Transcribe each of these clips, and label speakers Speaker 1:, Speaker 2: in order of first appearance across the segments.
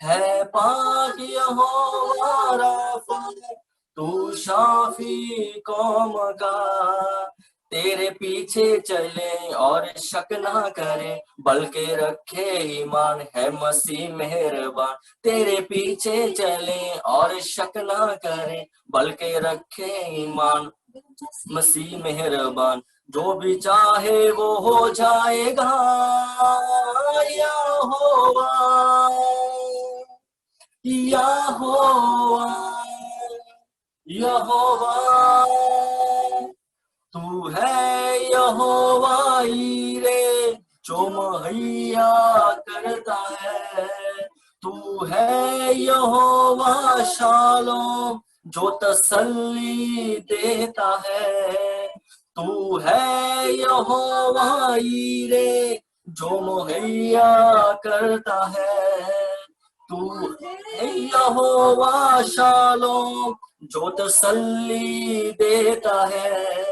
Speaker 1: है पाक यहोवा राफा, तू शाफी कौम का। तेरे पीछे चले और शक ना करे, बल्कि रखे ईमान, है मसीह मेहरबान। तेरे पीछे चले और शक ना करे, बल्कि रखे ईमान, मसीह मेहरबान। जो भी चाहे वो हो जाएगा, यहोवा यहोवा यहोवा। तू है यहोवा ईरे, जो मुहैया करता है। तू है यहोवा शालोम, जो तसल्ली देता है। तू है यहोवा ईरे, जो मुहैया करता है। तू है यहोवा शालोम, जो तसल्ली देता है।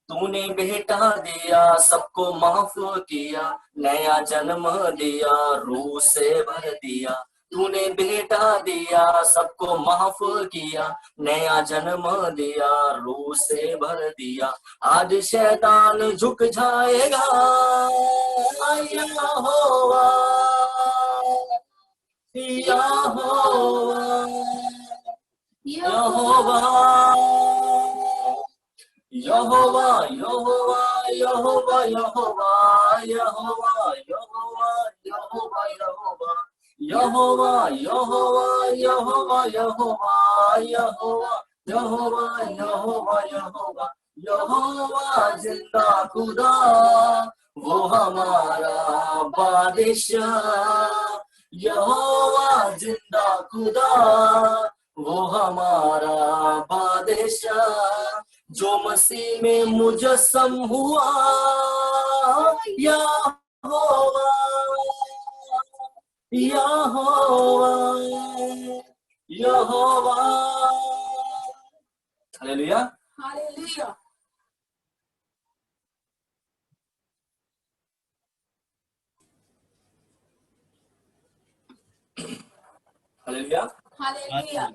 Speaker 1: तूने बेटा दिया, सबको माफ किया, नया जन्म दिया, रूह से भर दिया। तूने बेटा दिया, सबको माफ किया, नया जन्म दिया, रूह से भर दिया। आज शैतान झुक जाएगा, यहोवा यहोवा यहोवा यहोवा यहोवा यहोवा यहोवा यहोवा यहोवा यहोवा यहोवा यहोवा यहोवा यहोवा यहोवा यहोवा यहोवा यहोवा यहोवा जिंदा खुदा, वो हमारा बादशाह। यहोवा जिंदा खुदा, वो हमारा बादशाह, जो मसीह में मुजस्सम हुआ। यहोवा यहोवा यहोवा। हालेलुया
Speaker 2: हालेलुया।
Speaker 1: हालेलुया
Speaker 2: हालेलुया।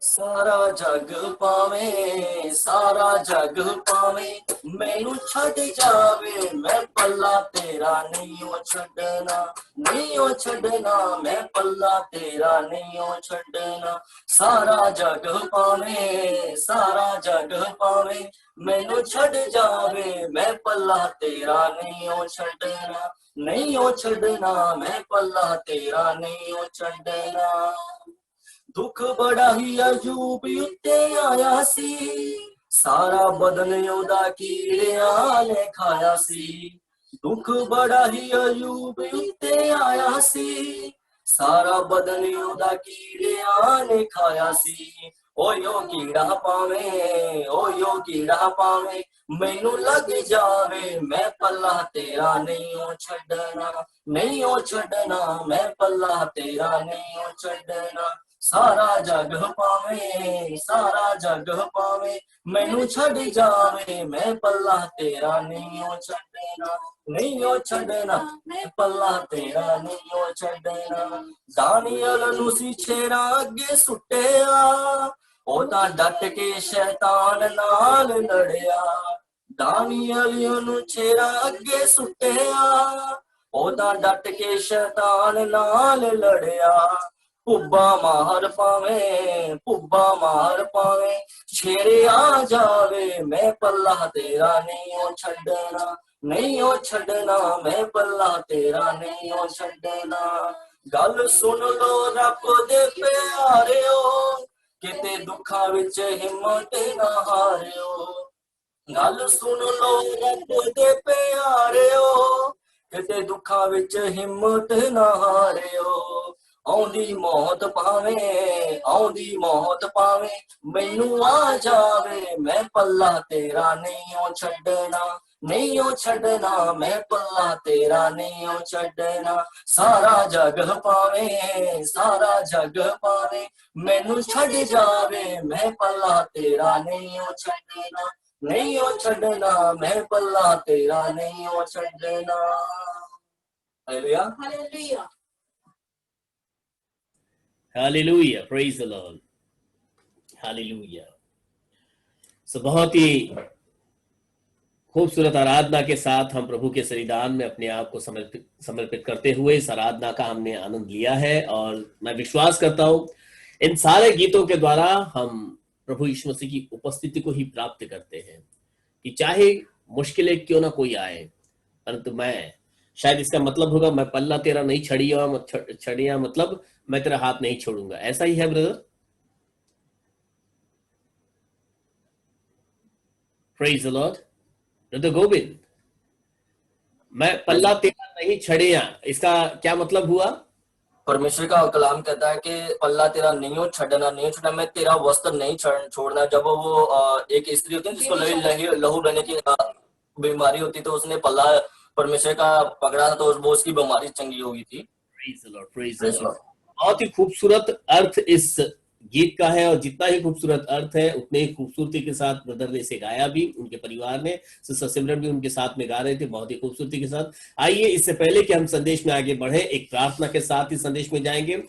Speaker 1: सारा जग पावे, सारा जग पावे, मैनू छड़ जावे, मैं पल्ला तेरा नहीं ओ छड़ना, नहीं ओ छड़ना, मैं पल्ला तेरा नहीं ओ छड़ना। सारा जग पावे, सारा जग पावे, मैनू छड़ जावे, मैं पल्ला तेरा नहीं ओ छड़ना, नहीं ओ छड़ना, मैं पल्ला तेरा नहीं ओ छड़ना। दुख बड़ा ही अजूब उत्ते आया सी, सारा बदन ओदा कीड़ियां ने खाया सी। दुख बड़ा ही अजूब उत्ते आया सी, सारा बदन ओदा कीड़ियां ने खाया सी। ओयो कीड़ा पावे, ओयो कीड़ा पावे, मैनू लग जावे, मैं पल्ला तेरा नहीं ओ छड़ना, नहीं ओ छड़ना, मैं पल्ला तेरा नहीं ओ छड़ना। सारा जग पावे, सारा जग पावे, मैनू छड़ जावे, मैं पल्ला तेरा नहीं ओ छड़ना, नहीं ओ छड़ना, मैं पल्ला तेरा नहीं ओ छड़ना। दानियल नू सी छेरा अगे सुट्टिया, ओ तां डट के शैतान नाल लड़िया। दानियल नू छेरा अगे सुट्टिया, ओ तां डट के शैतान नाल लड़िया। पुब्बा मार पावे, पुब्बा मार पावे, छेरे आ जावे, मैं पल्ला तेरा नहीं ओ छड़ना, नहीं ओ छड़ना, मैं पल्ला तेरा नहीं ओ छड़ना। गल सुन लो रब दे प्यारेओ, किते दुखा विच हिम्मत ना हारियो। गल सुन लो रब दे प्यारेओ, किते दुखा विच हिम्मत ना हारियो। आउंदी मौत पावे, आउंदी मौत पावे, मैनू आ जावे, मैं पल्ला तेरा नहीं ओ छड़ना, नहीं ओ छड़ना, मैं पल्ला तेरा नहीं ओ छड़ना। सारा जग पावे, सारा जग पावे, मैनू छड़ जावे, मैं पल्ला तेरा नहीं ओ छड़ना, नहीं ओ छड़ना, मैं पल्ला तेरा नहीं ओ छड़ना। हालेलुया
Speaker 2: हालेलुया।
Speaker 3: हालेलुया, प्रेज द लॉर्ड, हालेलुया। सो बहुत ही खूबसूरत आराधना के साथ हम प्रभु के सन्निधान में अपने आप को समर्पित करते हुए इस आराधना का हमने आनंद लिया है। और मैं विश्वास करता हूं इन सारे गीतों के द्वारा हम प्रभु यीशु मसीह की उपस्थिति को ही प्राप्त करते हैं कि चाहे मुश्किलें क्यों ना कोई आए, परंतु मैं, शायद इसका मतलब होगा, मैं पल्ला तेरा नहीं छड़िया मतलब मैं तेरा हाथ नहीं छोड़ूंगा। ऐसा ही है brother? Praise the Lord. Brother Govind, मैं पल्ला तेरा नहीं छड़िया, इसका क्या मतलब हुआ?
Speaker 1: परमेश्वर का कलाम कहता है कि पल्ला तेरा नहीं छड़ना, मैं तेरा वस्त्र नहीं छोड़ना। जब वो एक स्त्री होती है जिसको लहू रहने की बीमारी होती, तो उसने पल्ला परमेश्वर का पकड़ा था, तो वो उसकी बीमारी चंगी हो गई थी।
Speaker 3: Praise the Lord, praise the Lord. बहुत ही खूबसूरत अर्थ इस गीत का है, और जितना ही खूबसूरत अर्थ है उतने ही खूबसूरती के साथ ब्रदर ने इसे गाया भी, उनके परिवार ने, सिस्टर सिमरन भी उनके साथ में गा रहे थे बहुत ही खूबसूरती के साथ। आइए, इससे पहले कि हम संदेश में आगे बढ़े, एक प्रार्थना के साथ ही संदेश में जाएंगे।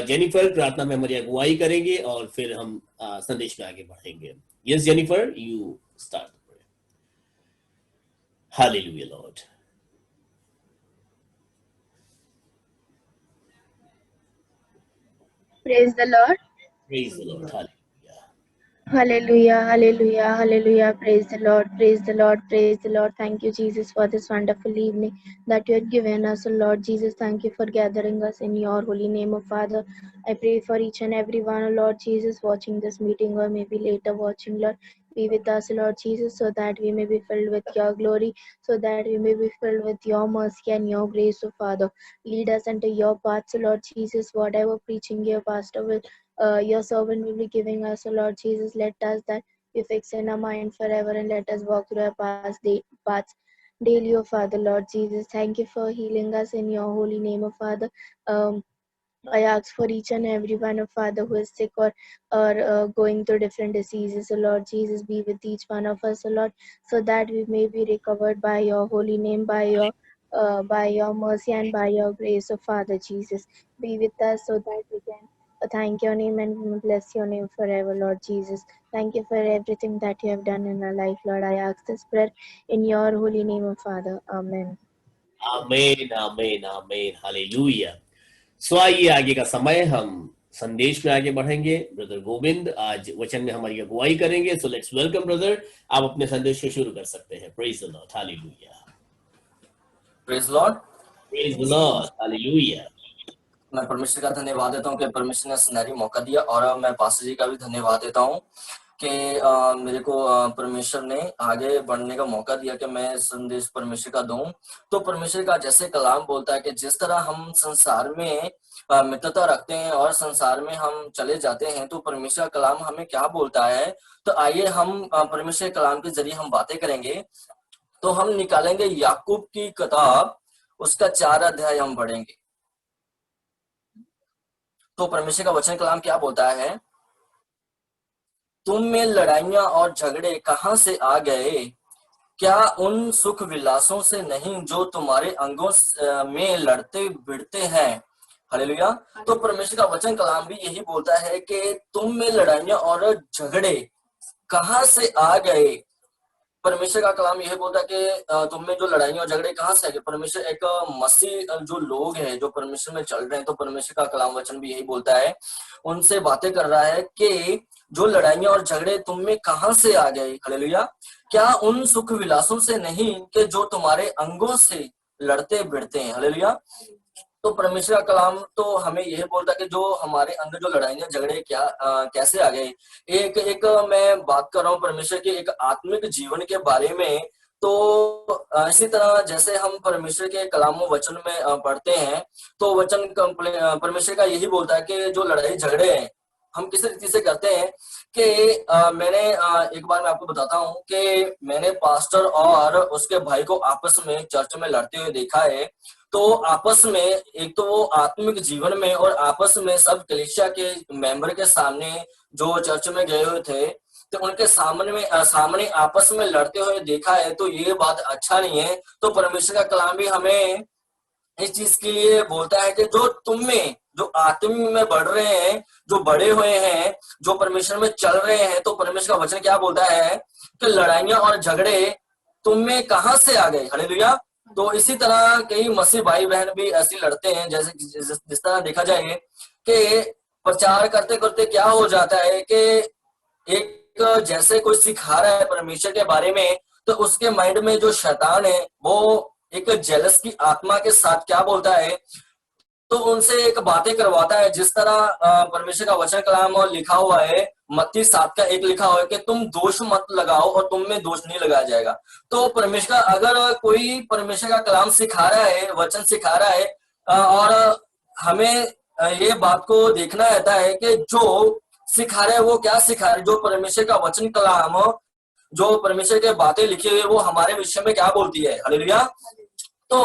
Speaker 3: जेनिफर प्रार्थना में हमारी अगुवाई करेंगे और फिर हम संदेश में आगे बढ़ेंगे। Yes Jennifer, you start. Hallelujah Lord.
Speaker 4: Praise the Lord.
Speaker 3: Praise the Lord. Hallelujah.
Speaker 4: Hallelujah, hallelujah, hallelujah. Praise the Lord, praise the Lord, praise the Lord. Thank you, Jesus, for this wonderful evening that you have given us, O Lord Jesus. Thank you for gathering us in your holy name, O Father. I pray for each and every one, O Lord Jesus, watching this meeting or maybe later watching, Lord. Be with us, Lord Jesus, so that we may be filled with your glory, so that we may be filled with your mercy and your grace, O Father. Lead us into your paths, O Lord Jesus. Whatever preaching your pastor will, your servant will be giving us, O Lord Jesus. Let us that we fix in our mind forever, and let us walk through our paths daily, O Father, Lord Jesus. Thank you for healing us in your holy name, O Father. I ask for each and every one, of Father, who is sick or going through different diseases. So Lord Jesus, be with each one of us, O Lord, so that we may be recovered by your holy name, by your mercy and by your grace, O Father Jesus. Be with us so that we can thank your name and bless your name forever, Lord Jesus. Thank you for everything that you have done in our life, Lord. I ask this prayer in your holy name, O Father. Amen.
Speaker 3: Amen, amen, amen, hallelujah. सो आइए, आगे का समय हम संदेश में आगे बढ़ेंगे। Brother Govind आज वचन में हमारी अगुवाई करेंगे। सो लेट्स वेलकम ब्रदर, आप अपने संदेश को शुरू कर सकते हैं। Praise the lord, hallelujah.
Speaker 1: Praise Lord,
Speaker 3: praise the lord, hallelujah.
Speaker 1: मैं परमेश्वर का धन्यवाद देता हूँ कि परमेश्वर ने सुनहरी मौका दिया, और मैं पास्टर जी का भी धन्यवाद देता हूँ कि मेरे को परमेश्वर ने आगे बढ़ने का मौका दिया कि मैं संदेश परमेश्वर का दूं। तो परमेश्वर का जैसे कलाम बोलता है कि जिस तरह हम संसार में मित्रता रखते हैं और संसार में हम चले जाते हैं, तो परमेश्वर का कलाम हमें क्या बोलता है। तो आइए हम परमेश्वर के कलाम के जरिए हम बातें करेंगे। तो हम निकालेंगे याकूब की किताब, उसका 4 अध्याय हम पढ़ेंगे। तो परमेश्वर का वचन कलाम क्या बोलता है? तुम में लड़ाइयां और झगड़े कहां से आ गए? क्या उन सुख विलासों से नहीं जो तुम्हारे अंगों में लड़ते भिड़ते हैं? हालेलुया। तो परमेश्वर का वचन कलाम भी यही बोलता है कि तुम में लड़ाइयां और झगड़े कहां से आ गए। परमेश्वर का कलाम यही बोलता है कि तुम में जो लड़ाइयां और झगड़े कहां से आ गए। परमेश्वर एक मसीह जो लोग हैं जो परमेश्वर में चल रहे हैं, तो परमेश्वर का कलाम वचन भी यही बोलता है, उनसे बातें कर रहा है कि जो लड़ाइयां और झगड़े तुम में कहां से आ गए। हालेलुया। क्या उन सुख विलासों से नहीं कि जो तुम्हारे अंगों से लड़ते भिड़ते हैं। हालेलुया। तो परमेश्वर का कलाम तो हमें यह बोलता है कि जो हमारे अंदर जो लड़ाइयां झगड़े कैसे आ गए। एक मैं बात कर रहा हूँ परमेश्वर के एक आत्मिक जीवन के बारे में। तो इसी तरह जैसे हम परमेश्वर के कलामों वचन में पढ़ते हैं, तो वचन परमेश्वर का यही बोलता है कि जो लड़ाई झगड़े हैं हम किस रीति से करते हैं। कि मैंने एक बार मैं आपको बताता हूँ कि मैंने पास्टर और उसके भाई को आपस में चर्च में लड़ते हुए देखा है। तो आपस में एक तो वो आत्मिक जीवन में और आपस में सब कलीसिया के मेंबर के सामने जो चर्च में गए हुए थे, तो उनके सामने आपस में लड़ते हुए देखा है। तो ये बात अच्छा नहीं है। तो परमेश्वर का कलाम भी हमें इस चीज के लिए बोलता है कि जो तुम में, जो आत्म में बढ़ रहे हैं, जो बड़े हुए हैं, जो परमेश्वर में चल रहे हैं, तो परमेश्वर का वचन क्या बोलता है कि लड़ाइयां और झगड़े तुम में कहां से आ गए। हालेलुया। तो इसी तरह कई मसीह भाई बहन भी ऐसे लड़ते हैं, जैसे जिस तरह देखा जाए कि प्रचार करते करते क्या हो जाता है कि एक जैसे कोई सिखा रहा है परमेश्वर के बारे में, तो उसके माइंड में जो शैतान है वो एक जेलस की आत्मा के साथ क्या बोलता है, तो उनसे एक बातें करवाता है। जिस तरह परमेश्वर का वचन कलाम और लिखा हुआ है, मत्ती 7:1 लिखा हुआ है कि तुम दोष मत लगाओ और तुम में दोष नहीं लगाया जाएगा। तो परमेश्वर का, अगर कोई परमेश्वर का कलाम सिखा रहा है, वचन सिखा रहा है, और हमें ये बात को देखना रहता है कि जो सिखा रहे हैं वो क्या सिखा रहे हैं, जो परमेश्वर का वचन कलाम, जो परमेश्वर के बातें लिखी हुई है वो हमारे विषय में क्या बोलती है। हालेलुया। तो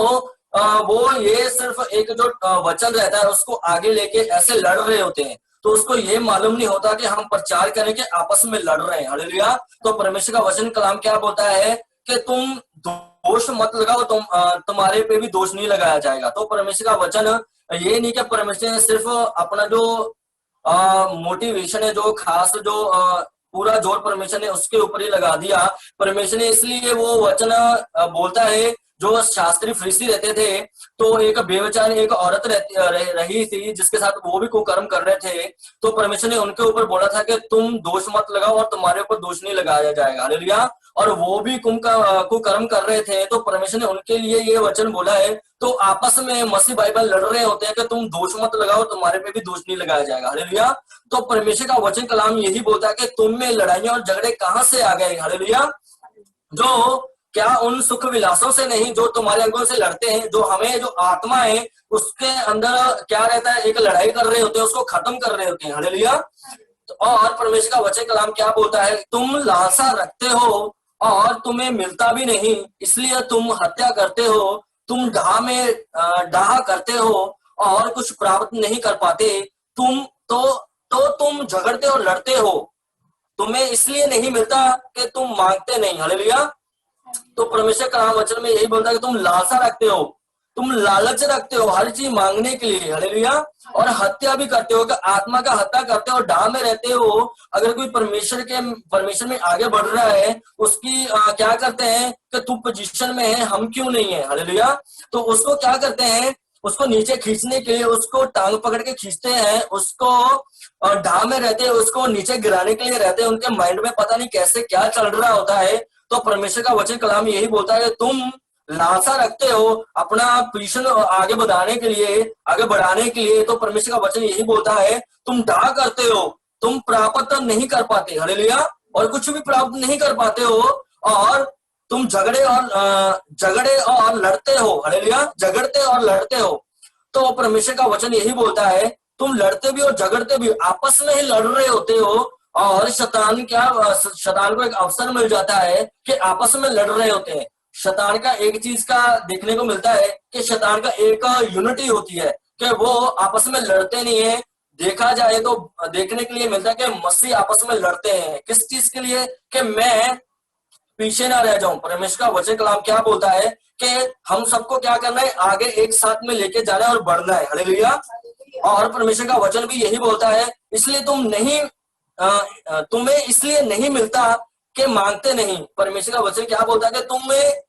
Speaker 1: वो ये सिर्फ एक जो वचन रहता है उसको आगे लेके ऐसे लड़ रहे होते हैं, तो उसको ये मालूम नहीं होता कि हम प्रचार करें कि आपस में लड़ रहे हैं। हालेलुया। तो परमेश्वर का वचन कलाम क्या बोलता है कि तुम दोष मत लगाओ, तुम्हारे पे भी दोष नहीं लगाया जाएगा। तो परमेश्वर का वचन ये नहीं कि परमेश्वर ने सिर्फ अपना जो मोटिवेशन है, जो खास जो पूरा जोर परमेश्वर ने उसके ऊपर ही लगा दिया। परमेश्वर ने इसलिए वो वचन बोलता है। जो शास्त्री फरीसी रहते थे, तो एक बेविचारी एक औरत रही थी जिसके साथ वो भी कुकर्म कर रहे थे, तो परमेश्वर ने उनके ऊपर बोला था कि तुम दोष मत लगाओ और तुम्हारे ऊपर दोष नहीं लगाया जाएगा। हालेलुया। और वो भी कुकर्म कर रहे थे, तो परमेश्वर ने उनके लिए ये वचन बोला है। तो आपस में मसीह बाइबल लड़ रहे होते हैं कि तुम दोष मत लगाओ, तुम्हारे पे भी दोष नहीं लगाया जाएगा। हालेलुया। तो परमेश्वर का वचन कलाम यही बोलता है कि तुम में लड़ाइयां और झगड़े कहां से आ गए। हालेलुया। जो क्या उन सुख विलासों से नहीं जो तुम्हारे अंगों से लड़ते हैं, जो हमें जो आत्मा है उसके अंदर क्या रहता है, एक लड़ाई कर रहे होते हैं, उसको खत्म कर रहे होते हैं। हालेलुया। और परमेश्वर का वचन कलाम क्या बोलता है, तुम लालसा रखते हो और तुम्हें मिलता भी नहीं, इसलिए तुम हत्या करते हो, तुम डाह करते हो और कुछ प्राप्त नहीं कर पाते, तुम तुम झगड़ते और लड़ते हो, तुम्हें इसलिए नहीं मिलता कि तुम मांगते नहीं। हालेलुया। तो परमेश्वर का वचन में यही बोलता है कि तुम लालसा रखते हो, तुम लालच रखते हो हर चीज मांगने के लिए। हालेलुया। और हत्या भी करते हो, कि आत्मा का हत्या करते हो, डाह में रहते हो। अगर कोई परमेश्वर में आगे बढ़ रहा है, उसकी क्या करते हैं कि तू पोजीशन में है, हम क्यों नहीं है। हालेलुया। तो उसको क्या करते हैं, उसको नीचे खींचने के लिए उसको टांग पकड़ के खींचते हैं, उसको डाह में रहते हैं, उसको नीचे गिराने के लिए रहते हैं। उनके माइंड में पता नहीं कैसे क्या चल रहा होता है। तो परमेश्वर का वचन कलाम यही बोलता है, तुम लालसा रखते हो अपना पोजीशन आगे बढ़ाने के लिए। तो परमेश्वर का वचन यही बोलता है, तुम डाह करते हो, तुम प्राप्त नहीं कर पाते। हालेलुया। और कुछ भी प्राप्त नहीं कर पाते हो, और तुम झगड़े और लड़ते हो। हालेलुया। झगड़ते और लड़ते हो। तो परमेश्वर का वचन यही बोलता है, तुम लड़ते भी और झगड़ते भी, आपस में ही लड़ रहे होते हो। और शैतान को एक अवसर मिल जाता है कि आपस में लड़ रहे होते हैं। शैतान का एक चीज का देखने को मिलता है कि शैतान का एक यूनिटी होती है कि वो आपस में लड़ते नहीं है। देखा जाए तो देखने के लिए मिलता है कि मसीह आपस में लड़ते हैं। किस चीज के लिए, कि मैं पीछे ना रह जाऊं। परमेश्वर का वचन कलाम क्या बोलता है कि हम सबको क्या करना है, आगे एक साथ में लेके जाना है और बढ़ना है। हालेलुया। और परमेश्वर का वचन भी यही बोलता है, इसलिए तुम्हें इसलिए नहीं मिलता कि मांगते नहीं। परमेश्वर का वचन क्या बोलता है कि तुम्हें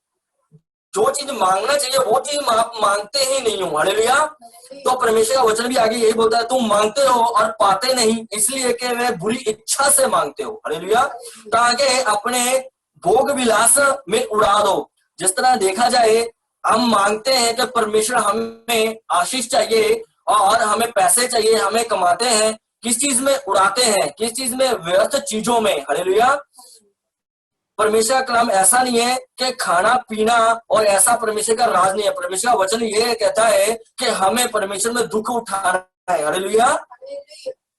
Speaker 1: जो चीज मांगना चाहिए वो चीज आप मांगते ही नहीं हो। हालेलुया। तो परमेश्वर का वचन भी आगे यही बोलता है, तुम मांगते हो और पाते नहीं, इसलिए कि वे बुरी इच्छा से मांगते हो। हालेलुया। ताकि अपने भोग विलास में उड़ा दो। जिस तरह देखा जाए, हम मांगते हैं कि परमेश्वर हमें आशीष चाहिए और हमें पैसे चाहिए, हमें कमाते हैं, किस चीज में उड़ाते हैं, किस चीज में, व्यर्थ चीजों में। हालेलुया। परमेश्वर का कलाम ऐसा नहीं है कि खाना पीना और ऐसा परमेश्वर का राज नहीं है। परमेश्वर का वचन ये कहता है कि हमें परमेश्वर में दुख उठाना है। हालेलुया।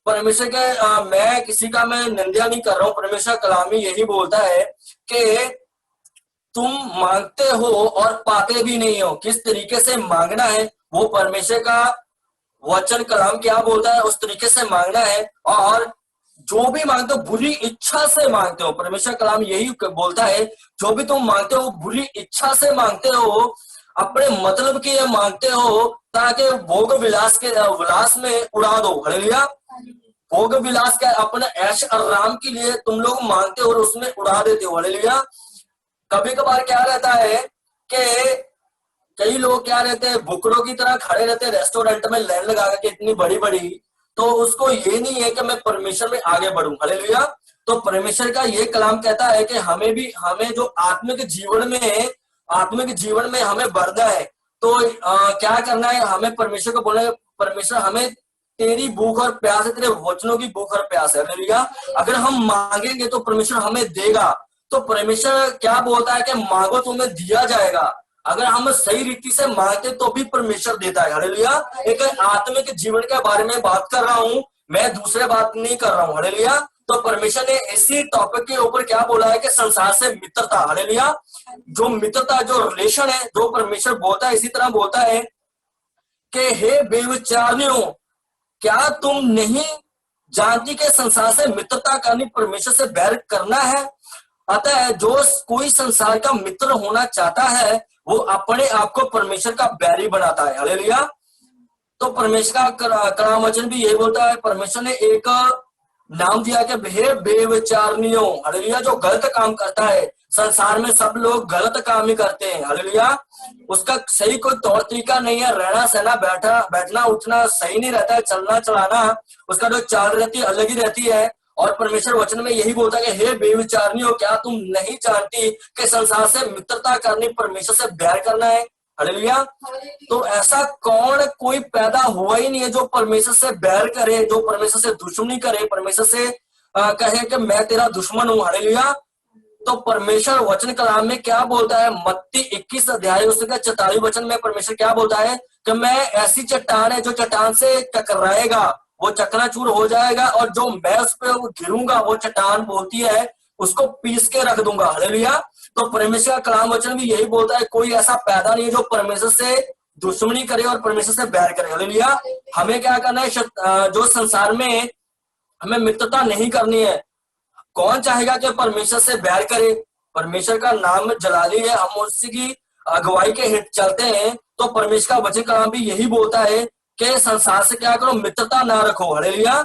Speaker 1: परमेश्वर के मैं किसी का मैं निंदा नहीं कर रहा हूं। परमेश्वर कलाम ही यही बोलता है कि तुम मांगते हो और पाते भी नहीं हो। किस तरीके से मांगना है वो परमेश्वर का वचन कलाम क्या बोलता है, उस तरीके से मांगना है। और जो भी मांगते हो बुरी इच्छा से मांगते हो। परमेश्वर कलाम यही बोलता है, जो भी तुम मांगते हो बुरी इच्छा से मांगते हो। अपने मतलब के लिए मांगते हो ताकि भोग विलास में उड़ा दो। हालेलुया। भोग विलास का अपने ऐश आराम के लिए तुम लोग मांगते हो और उसमें उड़ा देते हो। हालेलुया। कभी कभार क्या रहता है कि कई लोग क्या रहते हैं, बुकरों की तरह खड़े रहते हैं रेस्टोरेंट में लाइन लगा के इतनी बड़ी बड़ी, तो उसको ये नहीं है कि मैं परमेश्वर में आगे बढ़ूं। हालेलुया। तो परमेश्वर का ये कलाम कहता है कि हमें जो आत्मिक जीवन में हमें बढ़ना है, तो क्या करना है, हमें परमेश्वर को बोलना है, परमेश्वर हमें तेरी भूख और प्यास है, तेरे वचनों की भूख और प्यास है। हालेलुया। अगर हम मांगेंगे तो परमेश्वर हमें देगा। तो परमेश्वर क्या बोलता है कि मांगो तुम्हें दिया जाएगा। अगर हम सही रीति से मांगते तो भी परमेश्वर देता है। हालेलुया। एक आत्मिक जीवन के बारे में बात कर रहा हूं, मैं दूसरे बात नहीं कर रहा हूं। हालेलुया। तो परमेश्वर ने इसी टॉपिक के ऊपर क्या बोला है कि संसार से मित्रता। हालेलुया। जो मित्रता, जो रिलेशन है, जो परमेश्वर बोलता है, इसी तरह बोलता है कि हे बेविचारियों, क्या तुम नहीं जानती कि संसार से मित्रता करनी परमेश्वर से बैर करना है। अतः जो कोई संसार का मित्र होना चाहता है वो अपने आप को परमेश्वर का बैरी बनाता है। हालेलुया। तो परमेश्वर का कलाम वचन भी यही बोलता है। परमेश्वर ने एक नाम दिया कि हे बेविचारियों। हालेलुया। जो गलत काम करता है, संसार में सब लोग गलत काम ही करते हैं। हालेलुया। उसका सही कोई तौर तरीका नहीं है, रहना सहना बैठना उठना सही नहीं रहता है, चलना चलाना उसका जो चाल रहती है अलग ही रहती है। और परमेश्वर वचन में यही बोलता है कि हे बेविचारियों, क्या तुम नहीं जानती कि संसार से मित्रता करनी परमेश्वर से बैर करना है। हालेलुया। तो ऐसा कोई पैदा हुआ ही नहीं है जो परमेश्वर से बैर करे, जो परमेश्वर से दुश्मनी करे, परमेश्वर से कहे कि मैं तेरा दुश्मन हूं। हालेलुया। तो परमेश्वर वचन कलाम में क्या बोलता है, मत्ती 21 अध्याय उसका 44 वचन में परमेश्वर क्या बोलता है कि मैं ऐसी चट्टान है जो चट्टान से टकराएगा वो चकनाचूर हो जाएगा, और जो मैं उस पर गिरूंगा वो चट्टान बोलती है उसको पीस के रख दूंगा। हालेलुया। तो परमेश्वर का कलाम वचन भी यही बोलता है, कोई ऐसा पैदा नहीं है जो परमेश्वर से दुश्मनी करे और परमेश्वर से बैर करे। हालेलुया। हमें क्या करना है, जो संसार में हमें मित्रता नहीं करनी है। कौन चाहेगा कि परमेश्वर से बैर करे। परमेश्वर का नाम जलाली है, हम उसी की अगुवाई के हित चलते हैं। तो परमेश्वर का वचन कलाम भी यही बोलता है कि संसार से क्या करो, मित्रता ना रखो। हालेलुया।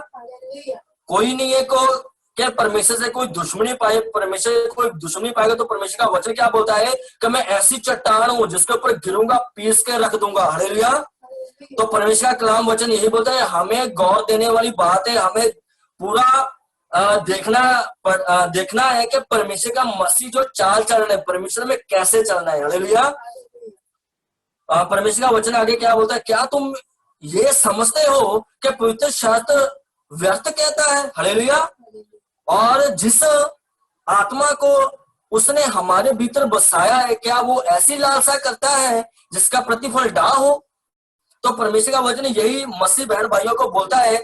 Speaker 1: कोई नहीं है को क्या परमेश्वर से कोई दुश्मनी पाए, परमेश्वर से कोई दुश्मनी पाएगा तो परमेश्वर का वचन क्या बोलता है कि मैं ऐसी चट्टान हूं जिसके ऊपर गिरूंगा पीस के रख दूंगा। हालेलुया। तो परमेश्वर का कलाम वचन यही बोलता है। हमें गौर देने वाली बात है, हमें पूरा देखना है कि परमेश्वर का मसीह जो चाल चलना है, परमेश्वर में कैसे चलना है। हालेलुया। परमेश्वर का वचन आगे क्या बोलता है, क्या तुम ये समझते हो कि पवित्र शास्त्र व्यर्थ कहता है। हालेलुया। और जिस आत्मा को उसने हमारे भीतर बसाया है, क्या वो ऐसी लालसा करता है जिसका प्रतिफल डाह हो। तो परमेश्वर का वचन यही मसीह बहन भाइयों को बोलता है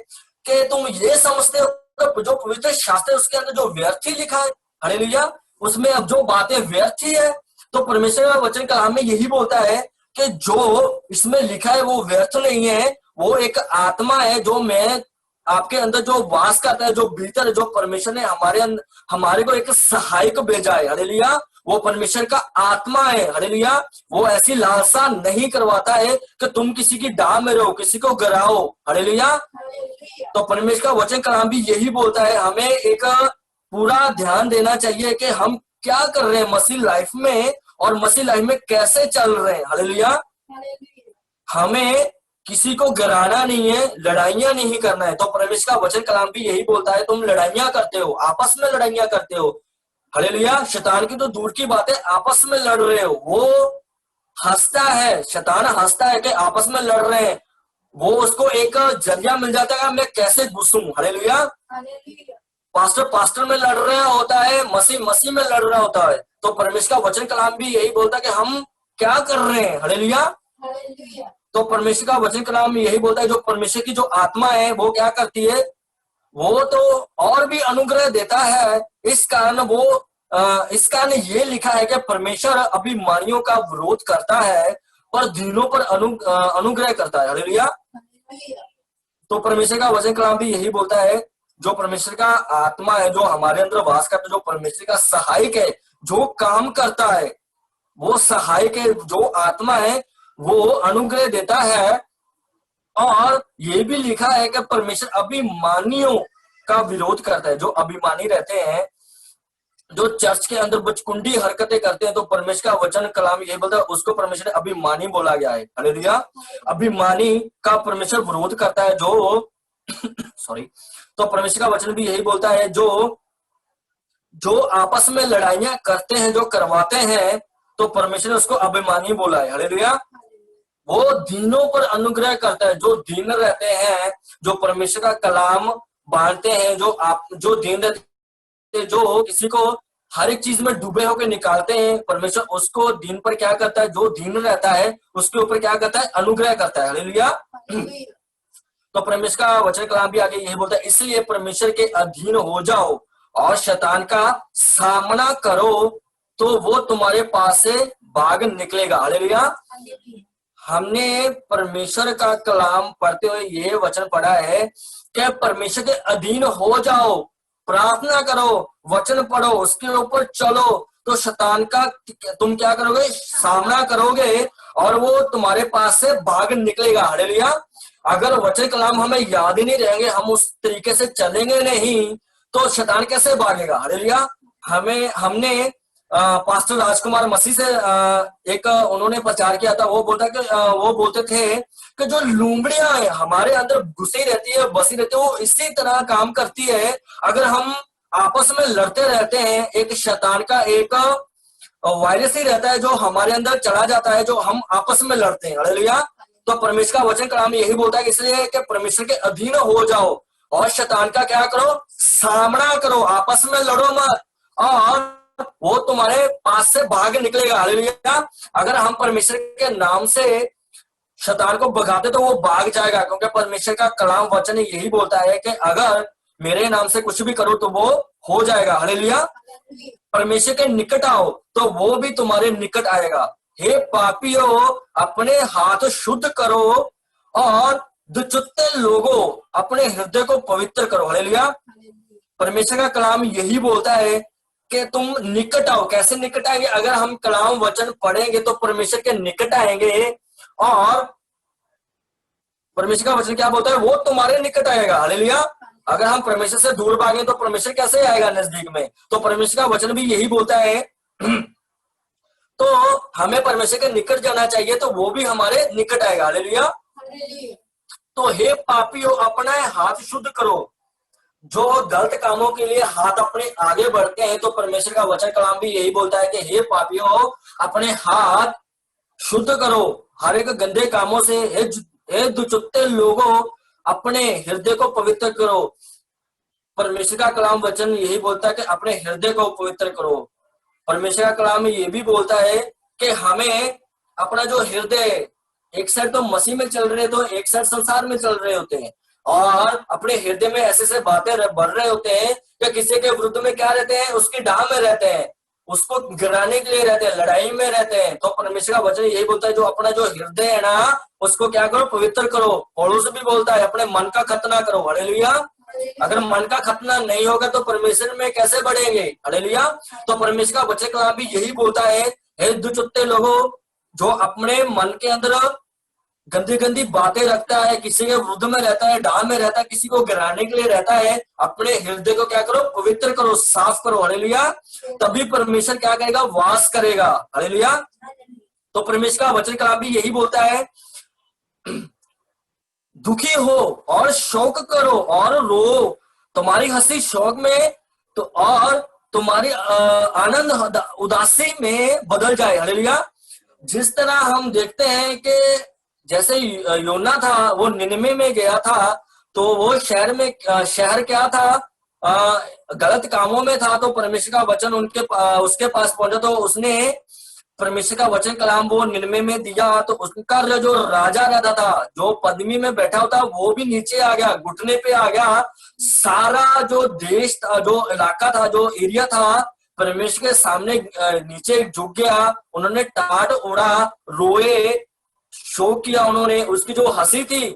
Speaker 1: कि तुम ये समझते हो जो पवित्र शास्त्र है उसके अंदर जो व्यर्थ ही लिखा है। हालेलुया। उसमें अब जो बातें व्यर्थ ही है। तो परमेश्वर का वचन कलाम में यही बोलता है कि जो इसमें लिखा है वो व्यर्थ नहीं है, वो एक आत्मा है जो मैं आपके अंदर जो वास करता है, जो भीतर, जो परमेश्वर ने हमारे को एक सहायक भेजा है। हालेलुया। वो परमेश्वर का आत्मा है। हालेलुया। वो ऐसी लालसा नहीं करवाता है कि तुम किसी की डाह में रहो, किसी को गिराओ। हालेलुया। तो परमेश्वर का वचन कलाम भी यही बोलता है, हमें एक पूरा ध्यान देना चाहिए कि हम क्या कर रहे हैं मसीह लाइफ में और मसीह लाइफ में कैसे चल रहे हैं। हालेलुया। हमें किसी को गिराना नहीं है, लड़ाइयां नहीं करना है। तो परमेश्वर का वचन कलाम भी यही बोलता है, तुम लड़ाइयां करते हो, आपस में लड़ाइयां करते हो। हालेलुया। शैतान की तो दूर की बात है, आपस में लड़ रहे हो। वो हंसता है, शैतान हंसता है कि आपस में लड़ रहे हैं। वो उसको एक जरिया मिल जाता है मैं कैसे घुसूं। हालेलुया। पास्टर में लड़ रहा होता है, मसीह में लड़ रहा होता है। तो परमेश्वर का वचन कलाम भी यही बोलता है कि हम क्या कर रहे हैं। हालेलुया। तो परमेश्वर का वचन कलाम में यही बोलता है, जो परमेश्वर की जो आत्मा है वो क्या करती है, वो तो और भी अनुग्रह देता है। इस कारण ये लिखा है कि परमेश्वर अभिमानियों का विरोध करता है पर दीनों पर अनुग्रह करता है। हालेलुया। तो परमेश्वर का वचन कलाम भी यही बोलता है, जो परमेश्वर का आत्मा है जो हमारे अंदर वास करता है, जो परमेश्वर का सहायक है, जो काम करता है, वो सहाय के जो आत्मा है वो अनुग्रह देता है। और ये भी लिखा है कि परमेश्वर अभिमानियों का विरोध करता है। जो अभिमानी रहते हैं, जो चर्च के अंदर बचकुंडी हरकतें करते हैं, तो परमेश्वर का वचन कलाम ये बोलता है उसको परमेश्वर ने अभिमानी बोला गया है। हालेलुया। अभिमानी का परमेश्वर विरोध करता है। जो सॉरी तो परमेश्वर का वचन भी यही बोलता है, जो आपस में लड़ाइयां करते हैं, जो करवाते हैं, तो परमेश्वर ने उसको अभिमानी बोला है। हालेलुया। वो दीनों पर अनुग्रह करता है। जो दीन रहते हैं, जो परमेश्वर का कलाम बांटते हैं, जो दीन रहते हैं, जो किसी को हर एक चीज में डूबे होकर निकालते हैं, परमेश्वर उसको दीन पर क्या करता है, जो दीन रहता है उसके ऊपर क्या करता है, अनुग्रह करता है। हालेलुया। तो परमेश्वर का वचन कलाम भी आगे यही बोलता है, इसलिए परमेश्वर के अधीन हो जाओ और शैतान का सामना करो तो वो तुम्हारे पास से भाग निकलेगा। हालेलुया। हमने परमेश्वर का कलाम पढ़ते हुए ये वचन पढ़ा है कि परमेश्वर के अधीन हो जाओ, प्रार्थना करो, वचन पढ़ो, उसके ऊपर चलो, तो शैतान का तुम क्या करोगे, सामना करोगे और वो तुम्हारे पास से भाग निकलेगा। हालेलुया। अगर वचन कलाम हमें याद ही नहीं रहेंगे, हम उस तरीके से चलेंगे नहीं, तो शैतान कैसे भागेगा। हालेलुया। हमने पास्टर राजकुमार मसीह से एक उन्होंने प्रचार किया था। वो बोलते थे कि जो लूमड़ियां हैं हमारे अंदर घुसी रहती है, बसी रहती है, वो इसी तरह काम करती है। अगर हम आपस में लड़ते रहते हैं, एक शैतान का एक वायरस ही रहता है जो हमारे अंदर चला जाता है, जो हम आपस में लड़ते हैं। हालेलुया। तो परमेश्वर का वचन कलाम यही बोलता है कि इसलिए कि परमेश्वर के अधीन हो जाओ और शैतान का क्या करो, सामना करो, आपस में लड़ो मत, और वो तुम्हारे पास से भाग निकलेगा। हालेलुया। अगर हम परमेश्वर के नाम से शैतान को भगाते तो वो भाग जाएगा, क्योंकि परमेश्वर का कलाम वचन यही बोलता है कि अगर मेरे नाम से कुछ भी करो तो वो हो जाएगा। हालेलुया। परमेश्वर के निकट आओ तो वो भी तुम्हारे निकट आएगा। हे पापियों, अपने हाथ शुद्ध करो और दुचुत्ते लोगों अपने हृदय को पवित्र करो। हालेलुया। परमेश्वर का कलाम यही बोलता है कि तुम निकट आओ। कैसे निकट आएंगे? अगर हम कलाम वचन पढ़ेंगे तो परमेश्वर के निकट आएंगे, और परमेश्वर का वचन क्या बोलता है, वो तुम्हारे निकट आएगा। हालेलुया। अगर हम परमेश्वर से दूर भागें तो परमेश्वर कैसे आएगा नजदीक में? तो परमेश्वर का वचन भी यही बोलता है। तो हमें परमेश्वर के निकट जाना चाहिए तो वो भी हमारे निकट आएगा। हालेलुया। तो हे पापियों, अपना हाथ शुद्ध करो। जो गलत कामों के लिए हाथ अपने आगे बढ़ते हैं, तो परमेश्वर का वचन कलाम भी यही बोलता है कि हे पापियों, अपने हाथ शुद्ध करो हर एक गंदे कामों से। हे दुचुत्ते लोगों, अपने हृदय को पवित्र करो। परमेश्वर का कलाम वचन यही बोलता है कि अपने हृदय को पवित्र करो। परमेश्वर का कलाम में ये भी बोलता है कि हमें अपना जो हृदय, एक साइड तो मसीह में चल रहे तो एक साइड संसार में चल रहे होते हैं, और अपने हृदय में ऐसे बातें बढ़ रहे होते हैं कि किसी के विरुद्ध में क्या रहते हैं, उसकी डाह में रहते हैं, उसको गिराने के लिए रहते हैं, लड़ाई में रहते हैं। तो परमेश्वर का वचन यही बोलता है जो अपना जो हृदय है ना, उसको क्या करो, पवित्र करो। पौलुस भी बोलता है अपने मन का खतना करो। हालेलुया। अगर मन का खतना नहीं होगा तो परमेश्वर में कैसे बढ़ेंगे। हालेलुया। तो परमेश्वर का वचन कलाम भी यही बोलता है, हे दुचुत्ते लोगों, जो अपने मन के अंदर गंदी गंदी बातें रखता है, किसी के विरुद्ध में रहता है, डाह में रहता है, किसी को गिराने के लिए रहता है, अपने हृदय को क्या करो, पवित्र करो, साफ करो। हालेलुया। तभी परमेश्वर क्या करेगा, वास करेगा। हालेलुया। तो परमेश्वर का वचन कलाम भी यही बोलता है, दुखी हो और शोक करो और रो, तुम्हारी हंसी शोक में तो और तुम्हारी आनंद उदासी में बदल जाए। हालेलुया। जिस तरह हम देखते हैं कि जैसे योना था, वो निनवे में गया था, तो वो शहर क्या था, गलत कामों में था, तो परमेश्वर का वचन उसके पास पहुंचा, तो उसने परमेश्वर का वचन कलाम वो निनवे में दिया, तो उसका जो राजा रहता था, जो पदवी में बैठा होता, वो भी नीचे आ गया, घुटने पे आ गया। सारा जो देश था, जो इलाका था, जो एरिया था, परमेश्वर के सामने नीचे झुक गया। उन्होंने टाट उड़ा, रोए, शोक किया उन्होंने। उसकी जो हंसी थी,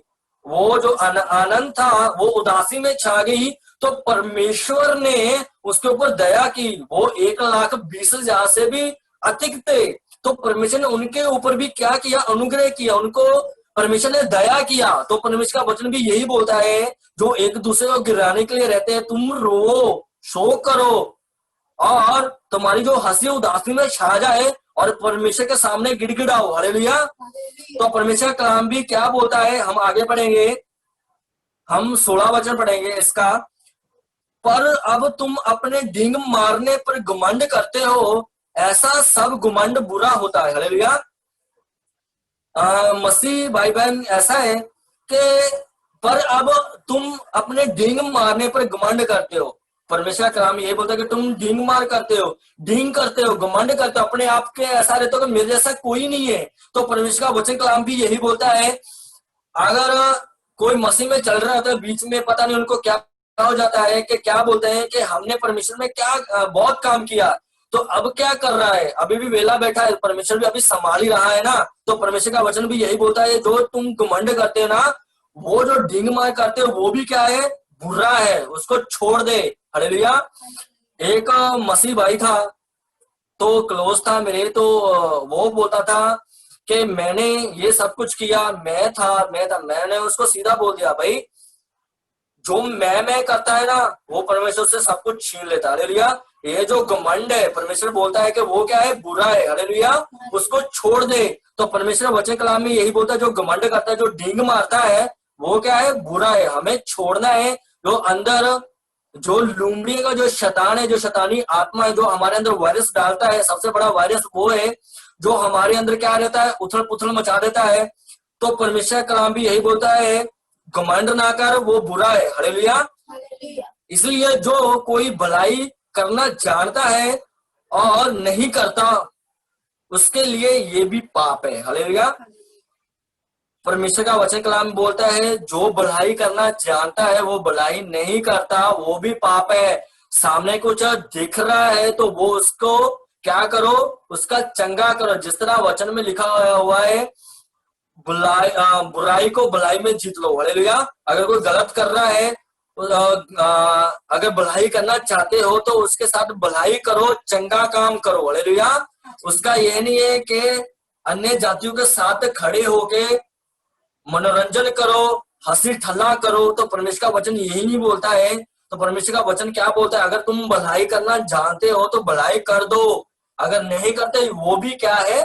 Speaker 1: वो जो आनंद था, वो उदासी में छा गई। तो परमेश्वर ने उसके ऊपर दया की। वो 1,20,000 से भी अधिक थे, तो परमेश्वर ने उनके ऊपर भी क्या किया, अनुग्रह किया, उनको परमेश्वर ने दया किया। तो परमेश्वर का वचन भी यही बोलता है, जो एक दूसरे को गिराने के लिए रहते हैं, तुम रो, शोक करो और तुम्हारी जो हंसी उदासी में छा जाए और परमेश्वर के सामने गिड़गिड़ाओ। हालेलुया। तो परमेश्वर का कलाम भी क्या बोलता है, हम आगे पढ़ेंगे, हम 16 वचन पढ़ेंगे इसका। पर अब तुम अपने डींग मारने पर घमंड करते हो, ऐसा सब घमंड बुरा होता है। हालेलुया। मसीह भाई बहन ऐसा है कि पर अब तुम अपने डींग मारने पर घमंड करते हो। परमेश्वर का कलाम यही बोलता है कि तुम डींग मार करते हो, डींग करते हो, घमंड करते हो, अपने आप के ऐसा रहते हो कि मेरे जैसा कोई नहीं है। तो परमेश्वर का वचन कलाम भी यही बोलता है, अगर कोई मसीह में चल रहा होता है, बीच में पता नहीं उनको क्या हो जाता है कि क्या बोलते हैं कि हमने परमेश्वर में क्या बहुत काम किया, तो अब क्या कर रहा है, अभी भी वेला बैठा है, परमेश्वर भी अभी संभाल ही रहा है ना। तो परमेश्वर का वचन भी यही बोलता है, जो तुम घमंड करते हो ना, वो जो डींग मार करते हो वो भी क्या है, बुरा है, उसको छोड़ दे। हालेलुया। एक मसीह भाई था, तो क्लोज था मेरे, तो वो बोलता था कि मैंने ये सब कुछ किया, मैंने उसको सीधा बोल दिया, भाई जो मैं करता है ना, वो परमेश्वर से सब कुछ छीन लेता है। हालेलुया। ये जो घमंड है, परमेश्वर बोलता है कि वो क्या है, बुरा है। हालेलुया। उसको छोड़ दे। तो परमेश्वर वचन कलाम में यही बोलता है, जो घमंड करता है, जो डींग मारता है, वो क्या है, बुरा है, हमें छोड़ना है। जो अंदर जो लुमड़ी का जो शैतान है, जो शैतानी आत्मा है, जो हमारे अंदर वायरस डालता है, सबसे बड़ा वायरस वो है जो हमारे अंदर क्या रहता है, उथल पुथल मचा देता है। तो परमेश्वर कलाम भी यही बोलता है, घमंड ना कर, वो बुरा है। हालेलुया। इसलिए जो कोई भलाई करना जानता है और नहीं करता, उसके लिए ये भी पाप है। हालेलुया। परमेश्वर का वचन कलाम बोलता है, जो भलाई करना जानता है वो भलाई नहीं करता, वो भी पाप है। सामने कुछ दिख रहा है तो वो उसको क्या करो, उसका चंगा करो। जिस तरह वचन में लिखा हुआ है, बुराई को भलाई में जीत लो। हालेलुया। अगर कोई गलत कर रहा है, अगर भलाई करना चाहते हो तो उसके साथ भलाई करो, चंगा काम करो। हालेलुया। उसका यह नहीं है कि अन्य जातियों के साथ खड़े होके मनोरंजन करो, हंसी ठल्ला करो। तो परमेश्वर का वचन यही नहीं बोलता है। तो परमेश्वर का वचन क्या बोलता है, अगर तुम भलाई करना जानते हो तो भलाई कर दो, अगर नहीं करते वो भी क्या है,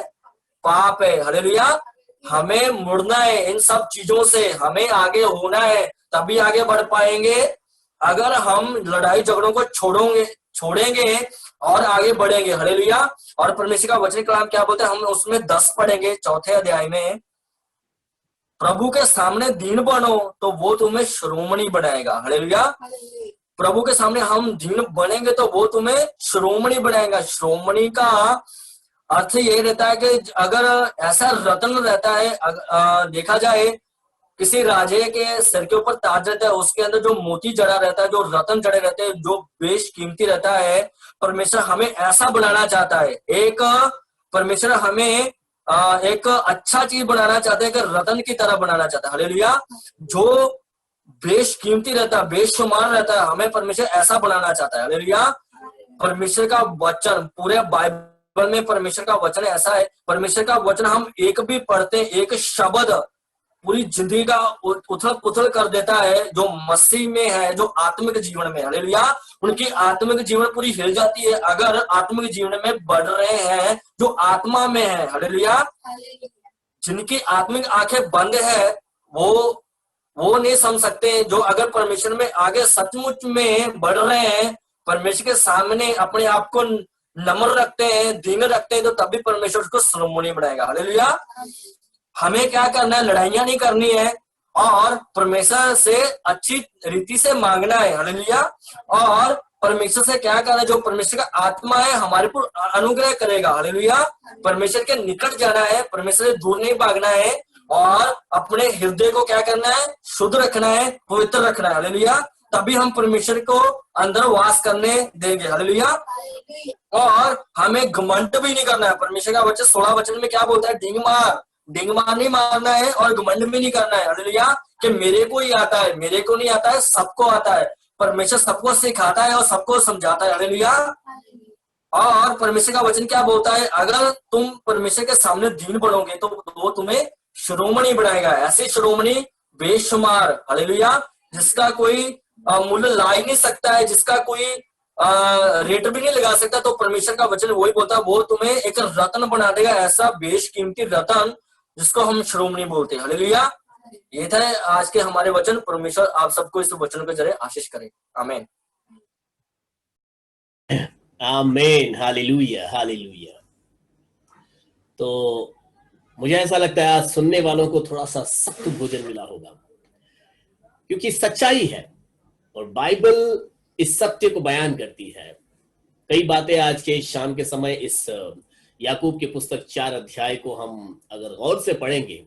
Speaker 1: पाप है। हालेलुया। हमें मुड़ना है, इन सब चीजों से हमें आगे होना है, तभी आगे बढ़ पाएंगे। अगर हम लड़ाई झगड़ों को छोड़ेंगे और आगे बढ़ेंगे। हालेलुया। और परमेश्वर का वचन कलाम क्या बोलते हैं, हम उसमें 10 पढ़ेंगे, 4थे अध्याय में, प्रभु के सामने दीन बनो तो वो तुम्हें श्रोमणी बनाएगा। हालेलुया। प्रभु के सामने हम दीन बनेंगे तो वो तुम्हें श्रोमणी बनाएगा। श्रोमणी का अर्थ ये रहता है कि अगर ऐसा रत्न रहता है, देखा जाए किसी राजे के सिर के ऊपर ताज रहता है, उसके अंदर जो मोती जड़ा रहता है, जो रत्न जड़े रहते हैं, जो बेशकीमती रहता है, परमेश्वर हमें ऐसा बनाना चाहता है। एक परमेश्वर हमें एक अच्छा चीज बनाना चाहते हैं, कि रत्न की तरह बनाना चाहता है। हालेलुया। जो बेशकीमती रहता है, बेशुमार रहता है, हमें परमेश्वर ऐसा बनाना चाहता है। हालेलुया। परमेश्वर का वचन, पूरे बाइबल में परमेश्वर का वचन ऐसा है, परमेश्वर का वचन हम एक भी पढ़ते, एक शब्द पूरी जिंदगी का उथल पुथल कर देता है। जो मसीह में है, जो आत्मिक जीवन में, हालेलुया, उनकी आत्मिक जीवन पूरी हिल जाती है अगर आत्मिक जीवन में बढ़ रहे हैं, जो आत्मा में है। हालेलुया। जिनकी आत्मिक आंखें बंद है, वो नहीं समझ सकते। जो अगर परमेश्वर में आगे सचमुच में बढ़ रहे हैं, परमेश्वर के सामने अपने आप को नम्र रखते हैं, दीन रखते हैं, तो तभी परमेश्वर उसको श्रोमणी बनाएगा। हालेलुया। हमें क्या करना है, लड़ाइयां नहीं करनी है और परमेश्वर से अच्छी रीति से मांगना है। हालेलुया। और परमेश्वर से क्या करना है, जो परमेश्वर का आत्मा है हमारे पर अनुग्रह करेगा। हालेलुया। परमेश्वर के निकट जाना है, परमेश्वर से दूर नहीं भागना है और अपने हृदय को क्या करना है, शुद्ध रखना है, पवित्र रखना है। हालेलुया। तभी हम परमेश्वर को अंदर वास करने देंगे। हालेलुया। और हमें घमंड भी नहीं करना है। परमेश्वर का वचन 16 वचन में क्या बोलता है, डींग मार नहीं मारना है और घमंड भी नहीं करना है। हालेलुया। कि मेरे को ही आता है, मेरे को नहीं आता है, सबको आता है। परमेश्वर सबको सिखाता है और सबको समझाता है। हालेलुया। और परमेश्वर का वचन क्या बोलता है, अगर तुम परमेश्वर के सामने दीन बनोगे तो वो तुम्हें शिरोमणि बनाएगा, ऐसे शिरोमणि बेशुमार, हालेलुया, जिसका कोई मूल्य ला ही नहीं सकता है, जिसका कोई रेट भी नहीं लगा सकता। तो परमेश्वर का वचन वही बोलता है, वो तुम्हें एक रत्न बना देगा, ऐसा बेशकीमती रत्न जिसको हम शिरोमणि बोलते हैं। हालेलुया। ये था आज के हमारे वचन। परमेश्वर आप सबको इस वचन के जरिए आशीष करे। आमीन।
Speaker 3: आमीन, हालेलुया, हालेलुया। तो मुझे ऐसा लगता है आज सुनने वालों को थोड़ा सा सख्त भोजन मिला होगा, क्योंकि सच्चाई है और बाइबल इस सत्य को बयान करती है। कई बातें आज के शाम के समय इस याकूब के पुस्तक 4 अध्याय को हम अगर गौर से पढ़ेंगे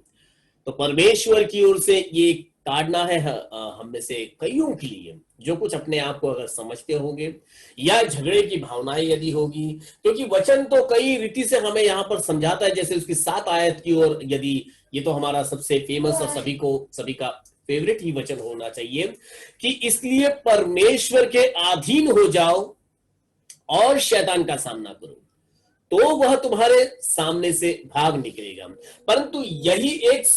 Speaker 3: तो परमेश्वर की ओर से ये ताड़ना है हम में से कईयों के लिए, जो कुछ अपने आप को अगर समझते होंगे या झगड़े की भावनाएं यदि होगी, क्योंकि वचन तो कई रीति से हमें यहाँ पर समझाता है। जैसे उसकी 7 आयत की ओर, यदि ये तो हमारा सबसे फेमस और सभी का फेवरेट ही वचन होना चाहिए कि इसलिए परमेश्वर के अधीन हो जाओ और शैतान का सामना करो तो वह तुम्हारे सामने से भाग निकलेगा। परंतु यही एक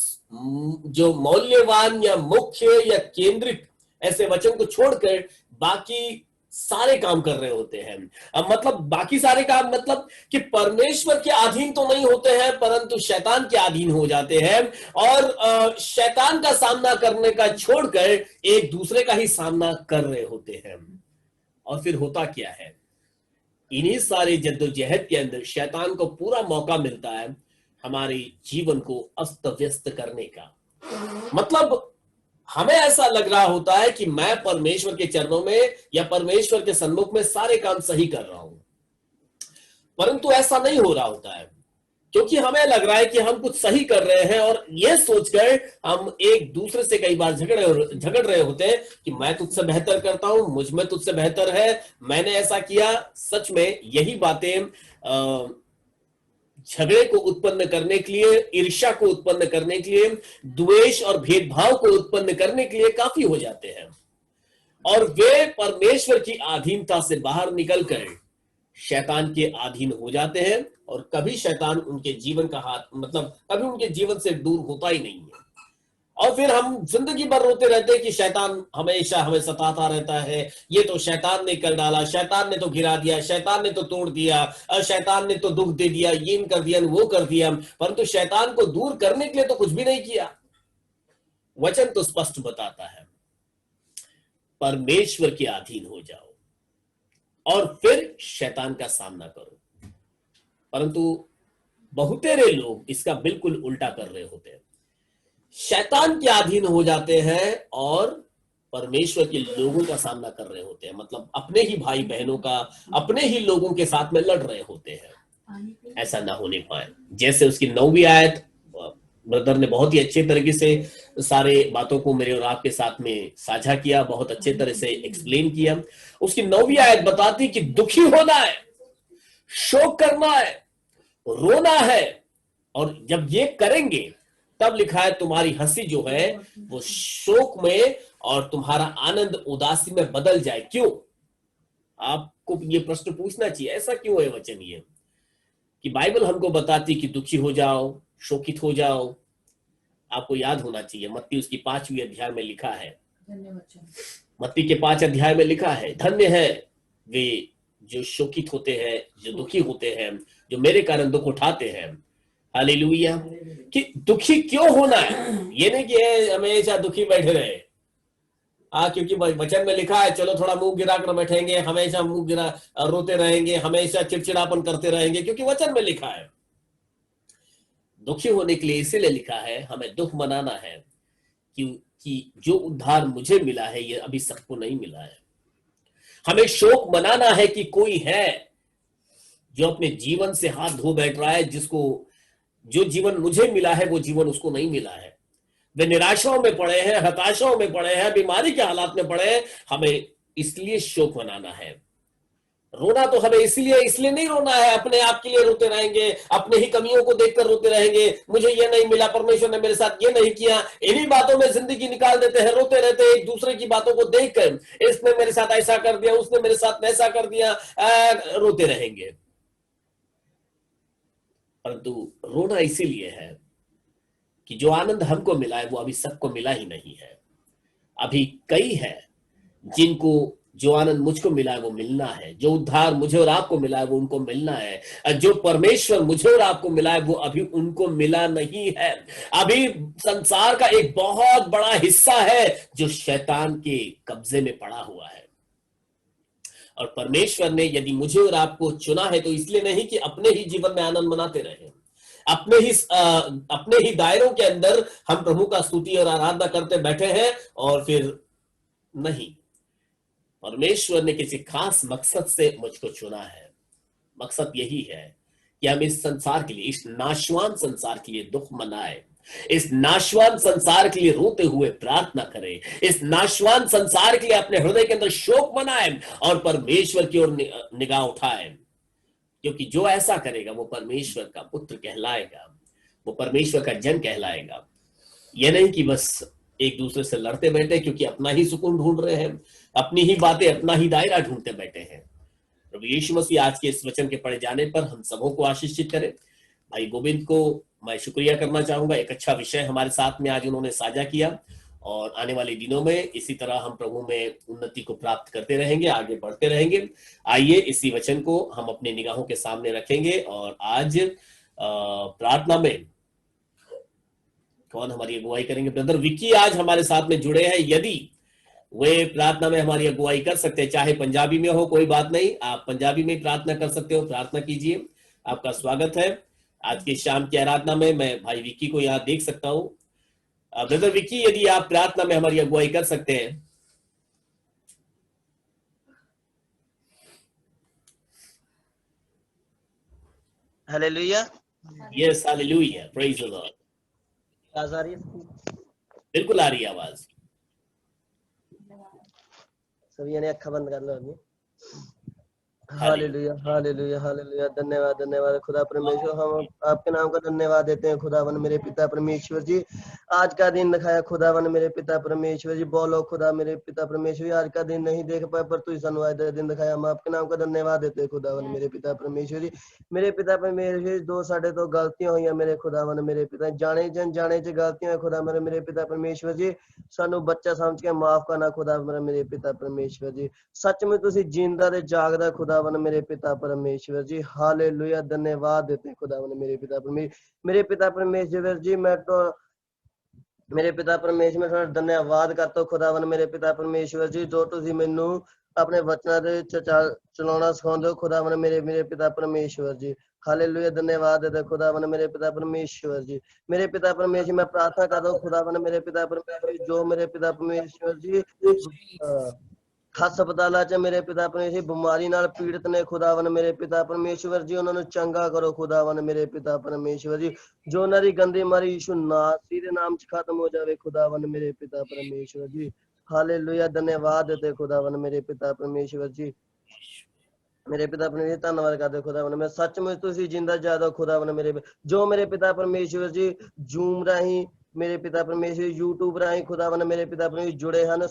Speaker 3: जो मौल्यवान या मुख्य या केंद्रित ऐसे वचन को छोड़कर बाकी सारे काम कर रहे होते हैं। अब मतलब बाकी सारे काम मतलब कि परमेश्वर के अधीन तो नहीं होते हैं, परंतु शैतान के अधीन हो जाते हैं और शैतान का सामना करने का छोड़कर एक दूसरे का ही सामना कर रहे होते हैं। और फिर होता क्या है, इन्हीं सारे जद्दोजहद के अंदर शैतान को पूरा मौका मिलता है हमारे जीवन को अस्त व्यस्त करने का। मतलब हमें ऐसा लग रहा होता है कि मैं परमेश्वर के चरणों में या परमेश्वर के सन्मुख में सारे काम सही कर रहा हूं, परंतु ऐसा नहीं हो रहा होता है, क्योंकि हमें लग रहा है कि हम कुछ सही कर रहे हैं और ये सोचकर हम एक दूसरे से कई बार झगड़ रहे होते हैं कि मैं तुझसे बेहतर करता हूं, मुझ में तुझसे बेहतर है, मैंने ऐसा किया। सच में यही बातें झगड़े को उत्पन्न करने के लिए, ईर्ष्या को उत्पन्न करने के लिए, द्वेष और भेदभाव को उत्पन्न करने के लिए काफी हो जाते हैं और वे परमेश्वर की अधीनता से बाहर निकलकर शैतान के अधीन हो जाते हैं और कभी शैतान उनके जीवन का हाथ मतलब कभी उनके जीवन से दूर होता ही नहीं है। और फिर हम जिंदगी भर रोते रहते हैं कि शैतान हमेशा हमें सताता रहता है, ये तो शैतान ने कर डाला, शैतान ने तो गिरा दिया, शैतान ने तो तोड़ दिया, शैतान ने तो दुख दे दिया, ये कर दिया, वो कर दिया, परंतु शैतान को दूर करने के लिए तो कुछ भी नहीं किया। वचन तो स्पष्ट बताता है परमेश्वर के अधीन हो जाओ और फिर शैतान का सामना करो। परंतु बहुतेरे लोग इसका बिल्कुल उल्टा कर रहे होते हैं, शैतान के अधीन हो जाते हैं और परमेश्वर के लोगों का सामना कर रहे होते हैं, मतलब अपने ही भाई बहनों का, अपने ही लोगों के साथ में लड़ रहे होते हैं। ऐसा ना होने पाए। जैसे उसकी 9वीं आयत, ब्रदर ने बहुत ही अच्छे तरीके से सारे बातों को मेरे और आपके साथ में साझा किया, बहुत अच्छे तरह से एक्सप्लेन किया। उसकी 9वीं आयत बताती कि दुखी होना है, शोक करना है, रोना है, और जब ये करेंगे तब लिखा है तुम्हारी हंसी जो है वो शोक में और तुम्हारा आनंद उदासी में बदल जाए। क्यों? आपको ये प्रश्न पूछना चाहिए, ऐसा क्यों है वचन ये कि बाइबल हमको बताती कि दुखी हो जाओ, शोकित हो जाओ। आपको याद होना चाहिए मत्ती उसकी 5वीं अध्याय में लिखा है, मत्ती के 5 अध्याय में लिखा है, धन्य है वे जो शोकित होते हैं, जो दुखी होते हैं, जो मेरे कारण दुख उठाते हैं। हालेलुया। कि दुखी क्यों होना है, ये नहीं कि हमेशा दुखी बैठे रहे, क्योंकि वचन में लिखा है चलो थोड़ा मुंह गिरा कर बैठेंगे, हमेशा मुंह गिरा रोते रहेंगे, हमेशा चिड़चिड़ापन करते रहेंगे, क्योंकि वचन में लिखा है। दुखी होने के लिए इसीलिए लिखा है, हमें दुख मनाना है कि जो उद्धार मुझे मिला है ये अभी सबको नहीं मिला है। हमें शोक मनाना है कि कोई है जो अपने जीवन से हाथ धो बैठ रहा है, जिसको जो जीवन मुझे मिला है वो जीवन उसको नहीं मिला है। वे निराशाओं में पड़े हैं, हताशाओं में पड़े हैं, बीमारी के हालात में पड़े हैं। हमें इसलिए शोक मनाना है। रोना तो हमें इसलिए नहीं रोना है अपने आप के लिए रोते रहेंगे, अपने ही कमियों को देखकर रोते रहेंगे, मुझे ये नहीं मिला, परमेश्वर ने मेरे साथ ये नहीं किया, इन्हीं बातों में जिंदगी निकाल देते हैं, रोते रहते हैं एक दूसरे की बातों को देखकर, इसने मेरे साथ ऐसा कर दिया, उसने मेरे साथ ऐसा कर दिया, रोते रहेंगे। परंतु रोना इसीलिए है कि जो आनंद हमको मिला है वो अभी सबको मिला ही नहीं है। अभी कई है जिनको जो आनंद मुझको मिला है वो मिलना है, जो उद्धार मुझे और आपको मिला है वो उनको मिलना है, जो परमेश्वर मुझे और आपको मिला है वो अभी उनको मिला नहीं है। अभी संसार का एक बहुत बड़ा हिस्सा है जो शैतान के कब्जे में पड़ा हुआ है। और परमेश्वर ने यदि मुझे और आपको चुना है तो इसलिए नहीं कि अपने ही जीवन में आनंद मनाते रहे, अपने ही दायरों के अंदर हम प्रभु का स्तुति और आराधना करते बैठे हैं और फिर नहीं। परमेश्वर ने किसी खास मकसद से मुझको चुना है। मकसद यही है कि हम इस संसार के लिए, इस नाशवान संसार के लिए दुख मनाए, इस नाशवान संसार के लिए रोते हुए प्रार्थना करें, इस नाशवान संसार के लिए अपने हृदय के अंदर शोक मनाए और परमेश्वर की ओर निगाह उठाए। क्योंकि जो ऐसा करेगा वो परमेश्वर का पुत्र कहलाएगा, वो परमेश्वर का जन कहलाएगा। यह नहीं कि बस एक दूसरे से लड़ते बैठे क्योंकि अपना ही सुकून ढूंढ रहे हैं, अपनी ही बातें, अपना ही दायरा ढूंढते बैठे हैं। प्रभु यीशु मसीह आज के इस वचन के पढ़े जाने पर हम सबों को आशीषित करे। भाई गोविंद को मैं शुक्रिया करना चाहूंगा, एक अच्छा विषय हमारे साथ में आज उन्होंने साझा किया और आने वाले दिनों में इसी तरह हम प्रभु में उन्नति को प्राप्त करते रहेंगे, आगे बढ़ते रहेंगे। आइए इसी वचन को हम अपनी निगाहों के सामने रखेंगे और आज प्रार्थना में कौन हमारी अगुवाई करेंगे? ब्रदर विक्की आज हमारे साथ में जुड़े हैं। यदि वे प्रार्थना में हमारी अगुवाई कर सकते हैं, चाहे पंजाबी में हो कोई बात नहीं, आप पंजाबी में प्रार्थना कर सकते हो, प्रार्थना कीजिए। आपका स्वागत है आज की शाम की आराधना में। मैं भाई विक्की को यहाँ देख सकता हूँ। ब्रदर विक्की, यदि आप प्रार्थना में हमारी अगुवाई कर सकते हैं।
Speaker 5: Hallelujah.
Speaker 3: Yes, hallelujah, praise the Lord.
Speaker 5: आवाज आ रही है?
Speaker 3: बिल्कुल आ रही है आवाज।
Speaker 5: सभी ने अखा बंद कर लो अभी। हालेलुया हालेलुया हालेलुया। धन्यवाद धन्यवाद खुदा परमेश्वर, हम आपके नाम का धन्यवाद देते हैं खुदावन मेरे पिता परमेश्वर जी। आज का दिन दिखाया खुदावन मेरे पिता परमेश्वर जी। बोलो खुदा मेरे पिता परमेश्वर जी, आज का दिन नहीं देख पाए पर तू सनवाय दिन दिखाया, हम आपके नाम का धन्यवाद देते हैं खुदावन मेरे पिता परमेश्वर जी। मेरे पिता परमेश्वर दो साढ़े तो गलतियां हुई मेरे खुदावन मेरे पिता, जाने जाने च गलतियां खुदा मेरे पिता परमेश्वर जी। सानू बच्चा समझ के माफ करना खुदा मेरे पिता परमेश्वर जी। सच में तुसी जिंदा ते जागदा खुदावन मेरे पिता परमेश्वर जी। हालेलुया, धन्यवाद देते हैं खुदावन मेरे पिता परमेश्वर। मेरे पिता परमेश्वर जी, मैं तो मेरे पिता परमेश्वर मैं धन्यवाद करता हूं खुदावन मेरे पिता परमेश्वर जी, जो तुसी मैनू अपने वचना दे चलाना सिखाते हो खुदावन मेरे पिता परमेश्वर जी। हालेलुया, धन्यवाद देते खुदावन मेरे पिता परमेश्वर जी। मेरे पिता परमेश्वर मैं प्रार्थना करता हूं खुदावन मेरे पिता परमेश्वर, जो मेरे पिता परमेश्वर जी ਹਸਪਤਾਲਾਂ ਚ ਮੇਰੇ ਪਿਤਾ ਪਰਮੇਸ਼ਰ ਬਿਮਾਰੀ ਨਾਲ ਪੀੜਤ ਨੇ ਖੁਦਾਵਨ ਮੇਰੇ ਪਿਤਾ ਪਰਮੇਸ਼ਵਰ ਜੀ, ਉਹਨਾਂ ਨੂੰ ਚੰਗਾ ਕਰੋ ਖੁਦਾਵਨ ਮੇਰੇ ਪਿਤਾ ਪਰਮੇਸ਼ਵਰ ਜੀ। ਜੋ ਉਹਨਾਂ ਦੀ ਗੰਦੀ ਮਾਰੀ ਯਿਸੂ ਨਾਸੀ ਦੇ ਨਾਮ ਚ ਖਤਮ ਹੋ ਜਾਵੇ ਖੁਦਾਵਨ ਮੇਰੇ ਪਿਤਾ ਪਰਮੇਸ਼ਵਰ ਜੀ। ਹਾਲੇਲੂਇਆ, ਧੰਨਵਾਦ ਦੇਤੇ ਖੁਦਾਵਨ ਮੇਰੇ ਪਿਤਾ ਪਰਮੇਸ਼ਵਰ ਜੀ। मेरे पिता परमेश्वर धन्यवाद करते खुदावन, मैं सचमुच तुसी जिंदा ज्यादा खुदावन मेरे, जो मेरे पिता परमेश्वर जी जूम राही मेरे पिता परमेश्वर यूट्यूब राही खुदावन मेरे पिता परमेश्वर जुड़े हैं,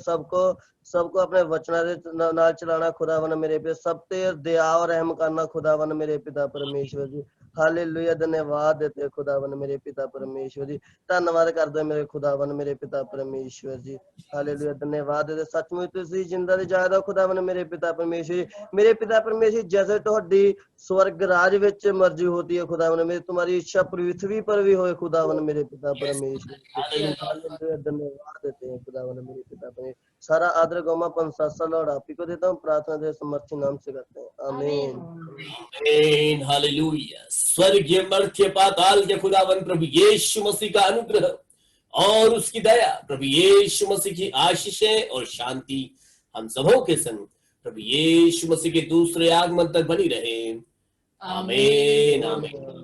Speaker 5: सबको अपने वचना दे नाल चलाना खुदावन मेरे पे, सब ते दया और रहम करना खुदावन मेरे पिता परमेश्वर जी। हालेलुया, धन्यवाद देते खुदावन मेरे पिता परमेश्वर जी। धन्यवाद करते मेरे खुदावन मेरे पिता परमेश्वर जी। हालेलुया, धन्यवाद देते सचमुच तुसी जिंदा ते जागदा खुदावन मेरे पिता परमेश्वर जी। मेरे पिता परमेश्वर जैसे तुहाडी स्वर्ग राज विच मर्जी होती है खुदावन मेरे, तुम्हारी इच्छा पृथ्वी पर भी होए खुदावन मेरे पिता परमेश्वर। हालेलुया, धन्यवाद देते हैं खुदावन मेरे पिता परमेश्वर। सारा आदर गौमा पंसा लौट आप ही को देता हूँ, प्रार्थना दे समर्थी नाम से करते हैं, आमीन
Speaker 3: आमीन। हालेलुया। स्वर्गीय मर्त्य पाताल के खुदावन प्रभु यीशु मसीह का अनुग्रह और उसकी दया, प्रभु यीशु मसीह की आशीषें और शांति हम सबों के संग प्रभु यीशु मसीह के दूसरे आगमन तक बनी रहे। आमीन आमीन।